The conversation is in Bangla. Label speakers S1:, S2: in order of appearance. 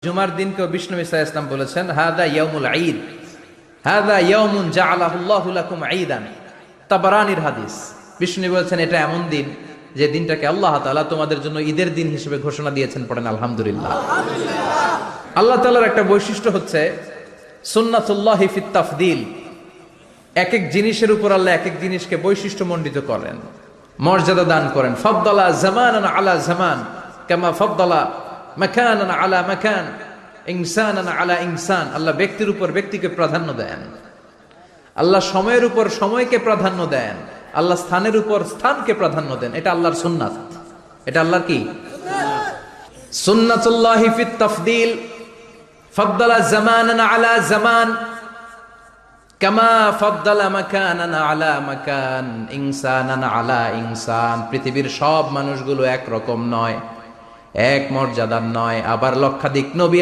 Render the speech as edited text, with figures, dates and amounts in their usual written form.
S1: জুমার দিনকে বিষ্ণু ঈসা ইসলাম বলেছেন হাদা ইয়াউমুল ঈদ, হাদা ইয়াউমুন জাআলাহুল্লাহু লাকুম ঈদান। তাবারানির হাদিস। বিষ্ণু বলেছেন এটা এমন দিন যে দিনটাকে আল্লাহ তাআলা তোমাদের জন্য ঈদের দিন হিসেবে ঘোষণা দিয়েছেন। পড়েন আলহামদুলিল্লাহ। আল্লাহ তাআলার একটা বৈশিষ্ট্য হচ্ছে সুন্নাতুল্লাহি ফিত তাফদীল। এক এক জিনিসের উপর আল্লাহ এক এক জিনিসকে বৈশিষ্ট্যমণ্ডিত করেন, মর্যাদা দান করেন। ফাদ্দালা জামানান আলা জামান কামা ফাদ্দালা মাকানান আলা মাকান, ইনসানান আলা ইনসান। আল্লাহ ব্যক্তির উপর ব্যক্তিকে প্রাধান্য দেন, আল্লাহ সময়ের উপর সময়কে প্রাধান্য দেন, আল্লাহ স্থানের উপর স্থানকে প্রাধান্য দেন। এটা আল্লাহর সুন্নাত। এটা আল্লাহর কি সুন্নাতুল্লাহি ফিত তাফদীল। ফাদ্দালা জামানান আলা জামান কামা ফাদ্দালা মাকানান আলা মাকান, ইনসানান আলা ইনসান। পৃথিবীর সব মানুষগুলো এক রকম নয়, এক মর্যাদার নয়। আবার লক্ষাধিক নবী